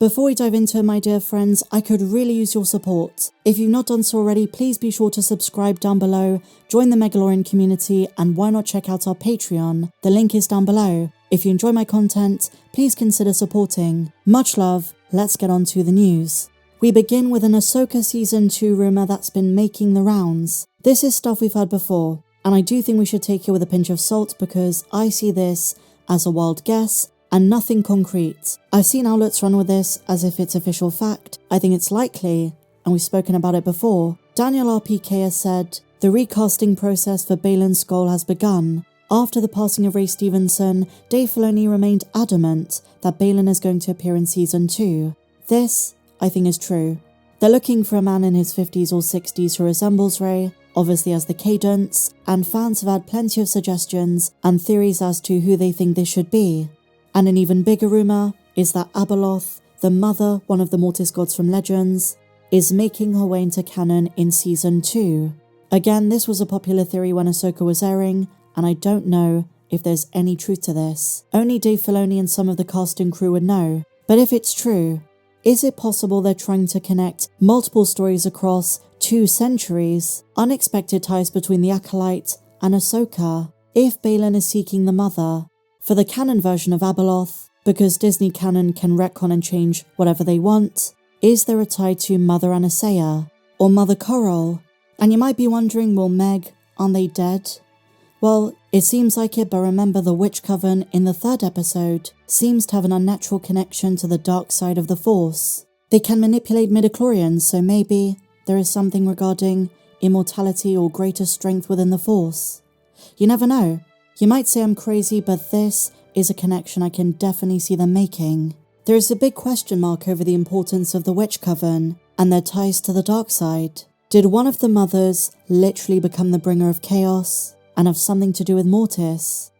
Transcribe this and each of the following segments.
Before we dive into it, my dear friends, I could really use your support. If you've not done so already, please be sure to subscribe down below, join the Mandalorian community, and why not check out our Patreon? The link is down below. If you enjoy my content, please consider supporting. Much love, let's get on to the news. We begin with an Ahsoka Season 2 rumour that's been making the rounds. This is stuff we've heard before, and I do think we should take it with a pinch of salt because I see this as a wild guess and nothing concrete. I've seen outlets run with this as if it's official fact. I think it's likely, and we've spoken about it before. Daniel RPK has said, the recasting process for Baylan Skoll has begun. After the passing of Ray Stevenson, Dave Filoni remained adamant that Baylan is going to appear in Season 2. This, I think, is true. They're looking for a man in his 50s or 60s who resembles Ray, obviously has the cadence, and fans have had plenty of suggestions and theories as to who they think this should be. And an even bigger rumour is that Abeloth, the mother, one of the Mortis gods from Legends, is making her way into canon in Season 2. Again, this was a popular theory when Ahsoka was airing, and I don't know if there's any truth to this. Only Dave Filoni and some of the cast and crew would know. But if it's true, is it possible they're trying to connect multiple stories across 2 centuries? Unexpected ties between the Acolyte and Ahsoka, if Baylan is seeking the mother. For the canon version of Abeloth, because Disney canon can retcon and change whatever they want, is there a tie to Mother Anastasia or Mother Coral? And you might be wondering, well, Meg, aren't they dead? Well, it seems like it, but remember the Witch Coven in the 3rd episode seems to have an unnatural connection to the dark side of the Force. They can manipulate midichlorians, so maybe there is something regarding immortality or greater strength within the Force. You never know. You might say I'm crazy, but this is a connection I can definitely see them making. There is a big question mark over the importance of the Witch Coven and their ties to the dark side. Did one of the mothers literally become the bringer of chaos and have something to do with Mortis?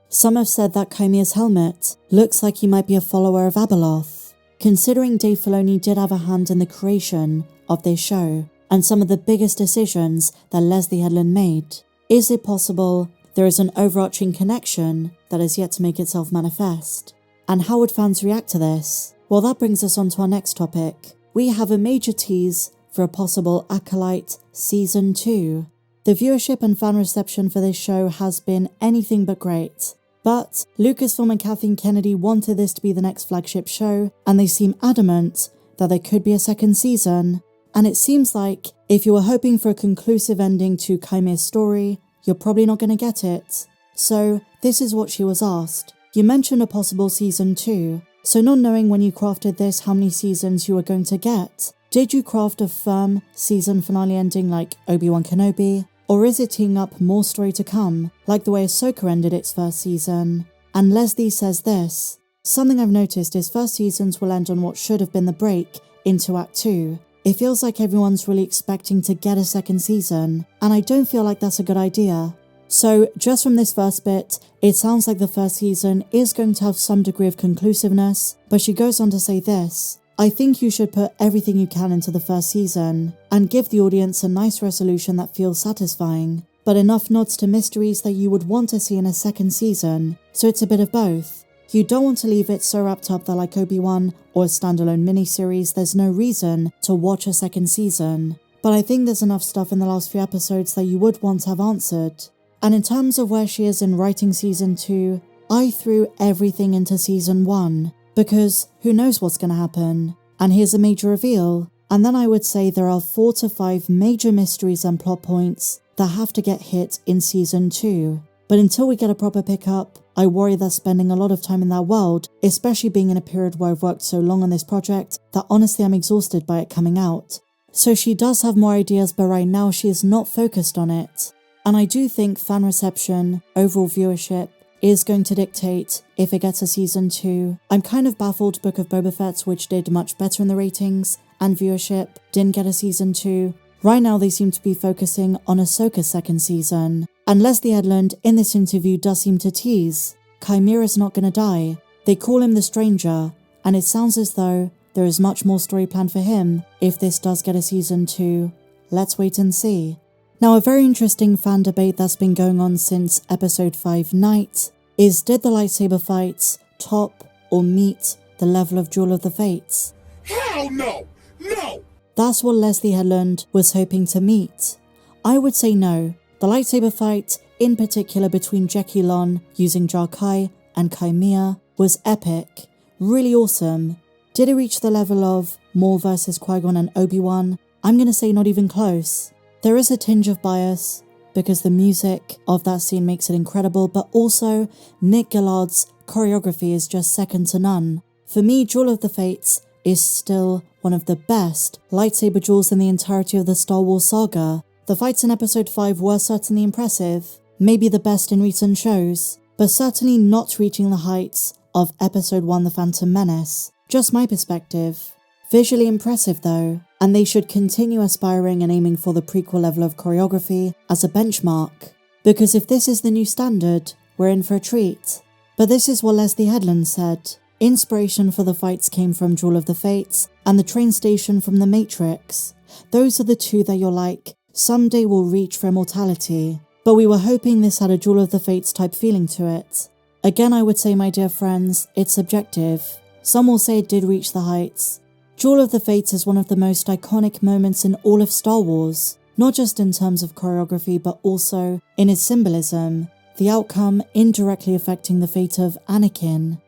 Some have said that Qimir's helmet looks like he might be a follower of Abeloth. Considering Dave Filoni did have a hand in the creation of this show and some of the biggest decisions that Leslye Headland made, is it possible there is an overarching connection that has yet to make itself manifest? And how would fans react to this? Well, that brings us on to our next topic. We have a major tease for a possible Acolyte Season 2. The viewership and fan reception for this show has been anything but great. But Lucasfilm and Kathleen Kennedy wanted this to be the next flagship show, and they seem adamant that there could be a 2nd season. And it seems like if you were hoping for a conclusive ending to Qimir's story, you're probably not going to get it. So this is what she was asked. You mentioned a possible Season 2, so not knowing when you crafted this how many seasons you were going to get, did you craft a firm season finale ending like Obi-Wan Kenobi? Or is it teeing up more story to come, like the way Ahsoka ended its 1st season? And Leslye says this, something I've noticed is 1st seasons will end on what should have been the break into Act 2. It feels like everyone's really expecting to get a 2nd season, and I don't feel like that's a good idea. So just from this first bit, it sounds like the 1st season is going to have some degree of conclusiveness, but she goes on to say this, I think you should put everything you can into the 1st season and give the audience a nice resolution that feels satisfying, but enough nods to mysteries that you would want to see in a 2nd season, so it's a bit of both. You don't want to leave it so wrapped up that like Obi-Wan or a standalone miniseries there's no reason to watch a 2nd season, but I think there's enough stuff in the last few episodes that you would want to have answered. And in terms of where she is in writing Season 2, I threw everything into Season 1, because who knows what's going to happen. And here's a major reveal, and then I would say there are 4 to 5 major mysteries and plot points that have to get hit in Season 2. But until we get a proper pickup, I worry that spending a lot of time in that world, especially being in a period where I've worked so long on this project, that honestly I'm exhausted by it coming out. So she does have more ideas, but right now she is not focused on it. And I do think fan reception, overall viewership, is going to dictate if it gets a Season 2. I'm kind of baffled Book of Boba Fett, which did much better in the ratings, and viewership, didn't get a Season 2. Right now they seem to be focusing on Ahsoka's 2nd season. And Leslye Headland in this interview does seem to tease, Qimir is not going to die. They call him the Stranger, and it sounds as though there is much more story planned for him if this does get a Season 2. Let's wait and see. Now, a very interesting fan debate that's been going on since Episode 5 Night is, did the lightsaber fights top or meet the level of Duel of the Fates? Hell no! No! That's what Leslye Headland was hoping to meet. I would say no. The lightsaber fight, in particular between Jekylon using Jar-Kai and Qimir, was epic, really awesome. Did it reach the level of Maul vs Qui-Gon and Obi-Wan? I'm gonna say not even close. There is a tinge of bias, because the music of that scene makes it incredible, but also Nick Gillard's choreography is just second to none. For me, Duel of the Fates is still one of the best lightsaber duels in the entirety of the Star Wars saga. The fights in Episode 5 were certainly impressive, maybe the best in recent shows, but certainly not reaching the heights of Episode 1 The Phantom Menace. Just my perspective. Visually impressive though, and they should continue aspiring and aiming for the prequel level of choreography as a benchmark, because if this is the new standard, we're in for a treat. But this is what Leslye Headland said. Inspiration for the fights came from Duel of the Fates and the train station from The Matrix. Those are the two that you're like, someday we'll reach for immortality. But we were hoping this had a Duel of the Fates type feeling to it. Again, I would say, my dear friends, it's subjective. Some will say it did reach the heights. Duel of the Fates is one of the most iconic moments in all of Star Wars, not just in terms of choreography but also in its symbolism, the outcome indirectly affecting the fate of Anakin.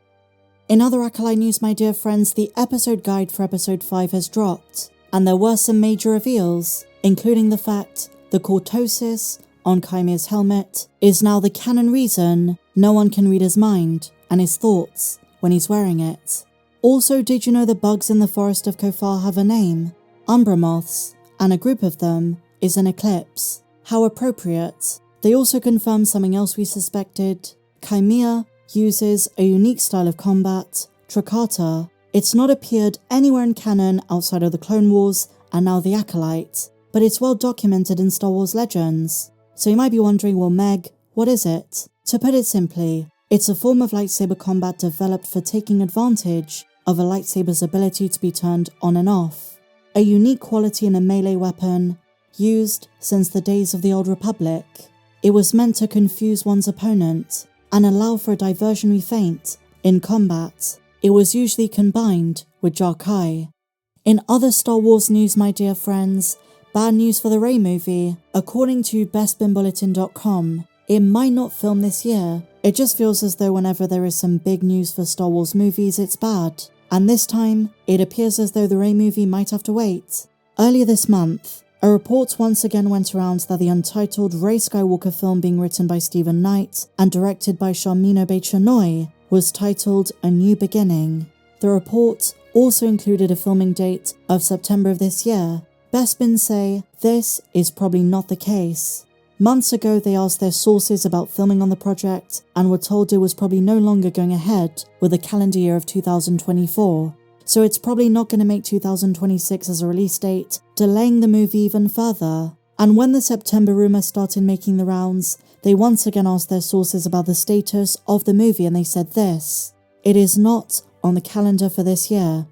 In other Acolyte news, my dear friends, the episode guide for Episode 5 has dropped, and there were some major reveals, including the fact the cortosis on Qimir's helmet is now the canon reason no one can read his mind and his thoughts when he's wearing it. Also, did you know the bugs in the forest of Kofar have a name? Umbra moths, and a group of them is an eclipse. How appropriate. They also confirmed something else we suspected. Qimir uses a unique style of combat, Trakata. It's not appeared anywhere in canon outside of the Clone Wars and now the Acolyte, but it's well documented in Star Wars legends. So you might be wondering, well Meg, what is it? To put it simply, it's a form of lightsaber combat developed for taking advantage of a lightsaber's ability to be turned on and off. A unique quality in a melee weapon, used since the days of the Old Republic. It was meant to confuse one's opponent and allow for a diversionary feint in combat. It was usually combined with Jar-Kai. In other Star Wars news, my dear friends, bad news for the Rey movie. According to bestbinbulletin.com, it might not film this year. It just feels as though whenever there is some big news for Star Wars movies, it's bad. And this time, it appears as though the Rey movie might have to wait. Earlier this month, a report once again went around that the untitled Rey Skywalker film being written by Stephen Knight and directed by Sharmeen Obaid-Chinoy was titled A New Beginning. The report also included a filming date of September of this year. Bespin say this is probably not the case. Months ago, they asked their sources about filming on the project and were told it was probably no longer going ahead with the calendar year of 2024. So it's probably not going to make 2026 as a release date, delaying the movie even further. And when the September rumours started making the rounds, they once again asked their sources about the status of the movie and they said this: it is not on the calendar for this year.